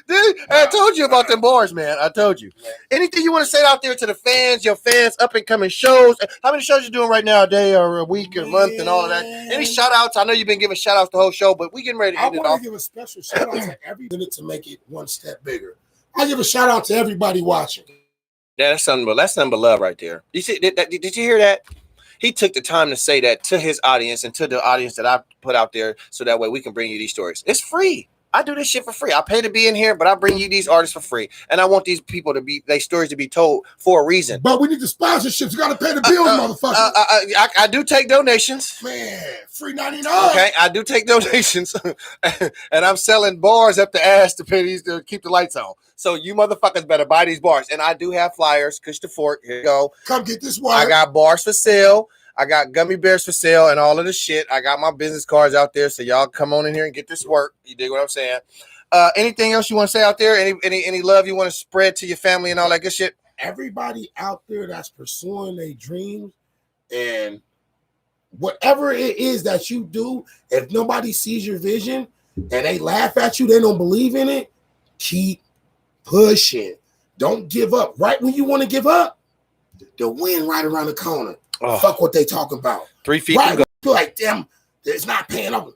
Dude, I told you about them bars, man. I told you. Anything you want to say out there to the fans, your fans, up and coming shows? How many shows you doing right now, a day or a week or a month and all of that? Any shout outs? I know you've been giving shout outs the whole show, but we getting ready to end it off. I want to give a special shout out to every minute to make it one step bigger. I give a shout out to everybody watching. Yeah, that's nothing but love right there. You see, did you hear that? He took the time to say that to his audience and to the audience that I put out there so that way we can bring you these stories. It's free. I do this shit for free. I pay to be in here, but I bring you these artists for free. And I want these people to be, their stories to be told for a reason. But we need the sponsorships. You got to pay the bills, motherfucker. I do take donations. Man, free 99. Okay, I do take donations. And I'm selling bars up the ass to pay these to keep the lights on. So you motherfuckers better buy these bars. And I do have flyers. Kush the Fork. Here you go. Come get this wire. I got bars for sale. I got gummy bears for sale and all of the shit. I got my business cards out there. So y'all come on in here and get this work. You dig what I'm saying? Anything else you want to say out there? Any love you want to spread to your family and all that good shit? Everybody out there that's pursuing their dreams and whatever it is that you do, if nobody sees your vision and they laugh at you, they don't believe in it, keep pushing. Don't give up. Right when you want to give up, the win right around the corner. Oh. Fuck what they talking about. 3 feet right, from goal. Feel like, damn, it's not paying off.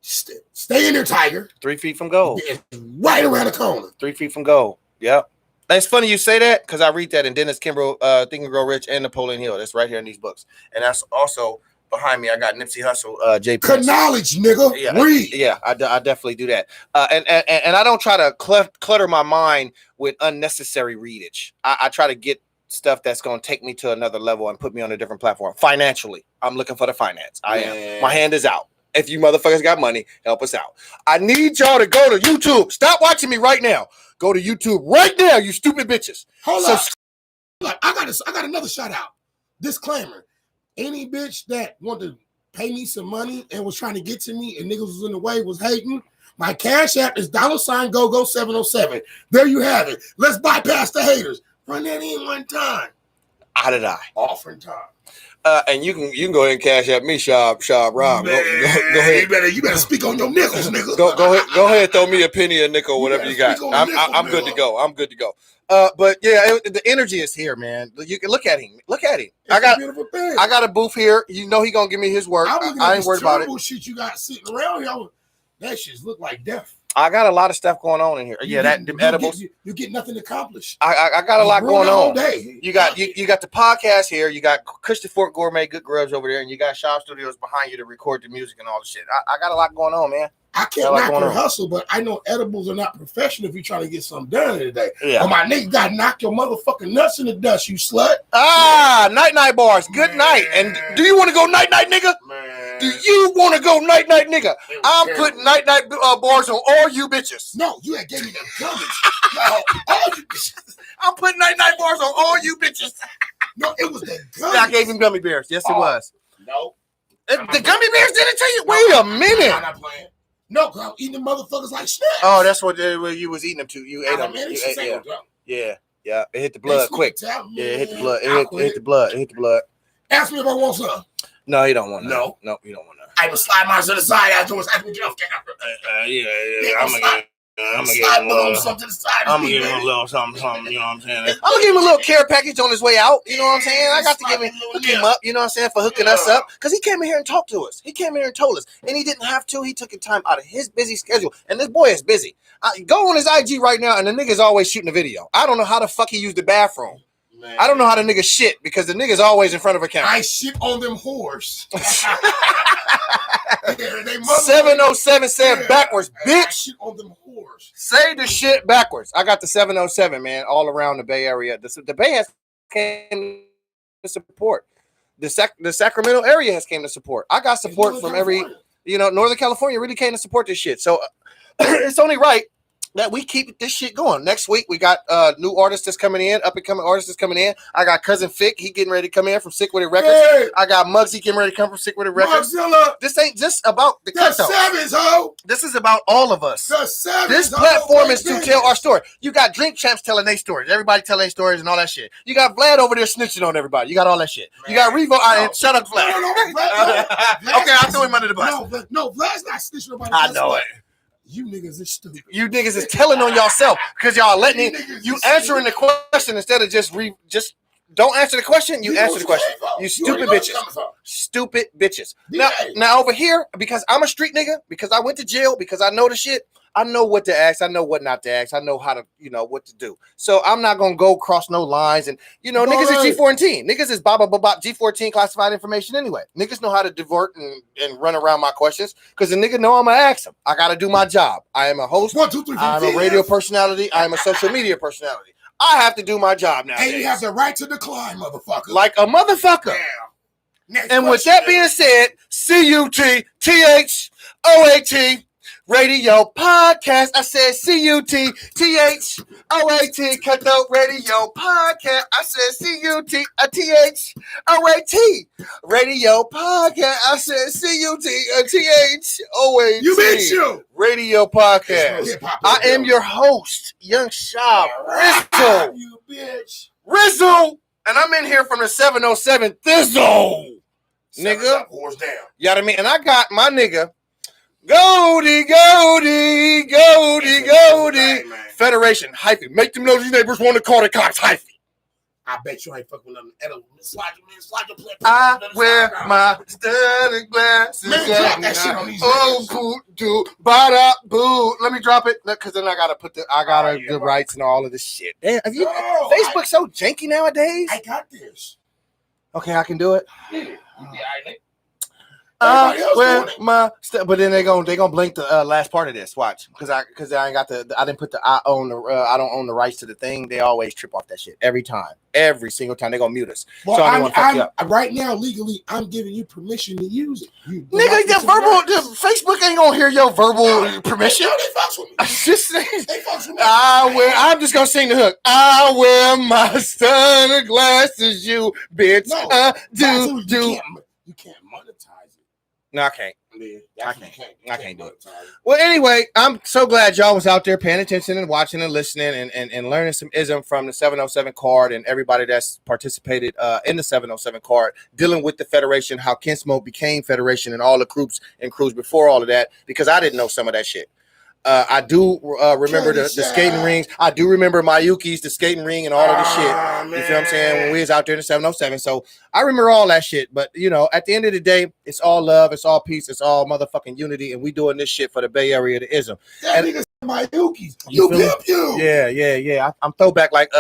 Stay in there, Tiger. 3 feet from goal. It's right around the corner. 3 feet from goal. Yep. It's funny you say that because I read that in Dennis Kimbrough, Think and Grow Rich, and Napoleon Hill. That's right here in these books. And that's also behind me. I got Nipsey Hussle, J. Good knowledge, nigga. Yeah, read. Yeah, I definitely do that. And I don't try to clutter my mind with unnecessary readage. I try to get stuff that's going to take me to another level and put me on a different platform. Financially, I'm looking for the finance. I am. My hand is out. If you motherfuckers got money, help us out. I need y'all to go to YouTube. Stop watching me right now. Go to YouTube right now, you stupid bitches. Hold up. Look, I got another shout out. Disclaimer. Any bitch that wanted to pay me some money and was trying to get to me and niggas was in the way, was hating, my cash app is $GoGo707. There you have it. Let's bypass the haters. Run that in one time. How did I? Offering time. And you can go ahead and cash at me, Shab Rob. Go ahead. You better speak on your nickels, nigga. Go ahead, throw me a penny, a nickel, whatever you got. I'm good to go. I'm good to go. But yeah, the energy is here, man. You can look at him. It's a beautiful thing. I got a booth here. You know he gonna give me his work. I ain't worried about it. Shit you got sitting around here. That shit look like death. I got a lot of stuff going on in here. Edibles. You get nothing accomplished. I got a lot going on. Day. You got the podcast here. You got Christian Fort Gourmet Good Grubs over there, and you got Shop Studios behind you to record the music and all the shit. I got a lot going on, man. I can't knock your hustle, but I know edibles are not professional if you're trying to get something done today. Yeah. Oh, my nigga got to knock your motherfucking nuts in the dust, you slut. Night bars. Good night. And do you want to go night, nigga? Man. Do you want to go night, nigga? I'm putting night bars on all you bitches. No, you had gave me the gummies. No, all you bitches. I'm putting night bars on all you bitches. No, it was the gummies. Yeah, I gave him gummy bears. Yes, it was. No. The gummy bears did it to you? Wait a minute. I'm not playing. No, because I'm eating the motherfuckers like snacks. Oh, that's what you was eating them to. You ate them. Yeah. It hit the blood quick. It hit the blood. It hit the blood. Ask me if I want some. No, you don't want none. No, you don't want none. I will slide mine to the side afterwards. Ask me to get off camera. I'm gonna give him a little something to the side. I'm gonna give him a little something, you know what I'm saying? I'm gonna give him a little care package on his way out, you know what I'm saying? I got to hook him up, you know what I'm saying, for hooking us up. Because he came in here and talked to us. He came in here and told us. And he didn't have to. He took time out of his busy schedule. And this boy is busy. Go on his IG right now, and the nigga's always shooting a video. I don't know how the fuck he used the bathroom. Man. I don't know how the nigga shit because the nigga's always in front of a camera. I shit on them whores. 707 said backwards, bitch. I shit on them whores. Say the shit backwards. I got the 707, man, all around the Bay Area. The Bay has came to support. The Sacramento area has came to support. I got support from Northern California really came to support this shit. So it's only right that we keep this shit going. Next week, we got new artists that's coming in, up-and-coming artists that's coming in. I got Cousin Fick. He getting ready to come in from Sick With It Records. Hey. I got Muggsy getting ready to come from Sick With It Records. Mugzilla. This ain't just about the Sevens, ho. This is about all of us. The Sevens, this platform is to tell our story. You got Drink Champs telling their stories. Everybody telling their stories and all that shit. You got Vlad over there snitching on everybody. You got all that shit. Man. You got Revo. Shut up, Vlad. No, okay, I threw him under the bus. No, Vlad's not snitching about I know it. You niggas is stupid. You niggas is telling on yourself because y'all letting you answering the question instead of just don't answer the question. You answer the question. You stupid bitches. Stupid bitches. Now over here, because I'm a street nigga, because I went to jail, because I know the shit, I know what to ask. I know what not to ask. I know how to, what to do. So I'm not going to go cross no lines. And, niggas is G14. Niggas is G14 classified information anyway. Niggas know how to divert and run around my questions because the nigga know I'm going to ask them. I got to do my job. I am a host. 1, 2, 3, 4, I'm a radio personality. I'm a social media personality. I have to do my job now. And you have the right to decline, motherfucker. Like a motherfucker. Damn. And with that being said, CUTTHOAT Radio Podcast. I said CUTTHOAT Cutthroat Radio Podcast. I said CUTTHOAT Radio Podcast. I said CUTTHOAT. You bitch you. Radio Podcast. I am your host, Young Shop Rizzle. You bitch. Rizzle. And I'm in here from the 707 Thizzle. Nigga. You know what I mean? And I got my nigga. Goldie. Federation, hyphy. Make them know these neighbors want to call the cops hyphy. I bet you ain't fucking with them. Slide your play. I wear my studded glasses. Man, drop that shit on these boo. Let me drop it, because then I gotta put the rights and all of this shit. Damn, Facebook's so janky nowadays. I got this. Okay, I can do it. Yeah. But then they gonna blink the last part of this. Watch, because I ain't got I didn't put I don't own the rights to the thing. They always trip off that shit every single time they gonna mute us. Well, so I'm right now legally I'm giving you permission to use it. Nigga, Facebook ain't gonna hear your verbal permission. No, they fucks with me. They fucks with me. I'm just gonna sing the hook. I wear my stunner glasses, you bitch. No, you can't monetize it. No, I can't. Yeah, I can't do it. Well, anyway, I'm so glad y'all was out there paying attention and watching and listening and learning some ism from the 707 card and everybody that's participated in the 707 card, dealing with the Federation, how Ken Smoke became Federation and all the groups and crews before all of that, because I didn't know some of that shit. I do remember the skating rings. I do remember Mayuki's, the skating ring, and all of the shit. You feel what I'm saying? When we was out there in the 707. So I remember all that shit. But, at the end of the day, it's all love. It's all peace. It's all motherfucking unity. And we doing this shit for the Bay Area, the ism. And my Yuki's. You You feel me? pimp you. Yeah. I'm throwback like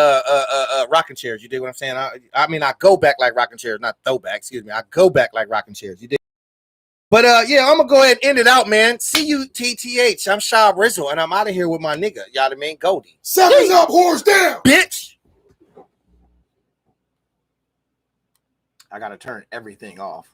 rocking chairs. You dig what I'm saying? I mean, I go back like rocking chairs, not throwback. Excuse me. I go back like rocking chairs. You dig? But yeah, I'm gonna go ahead and end it out, man. CUTTH. I'm Sha Rizzle, and I'm out of here with my nigga. Y'all the main Goldie. Sevens up, horse down, bitch. I gotta turn everything off.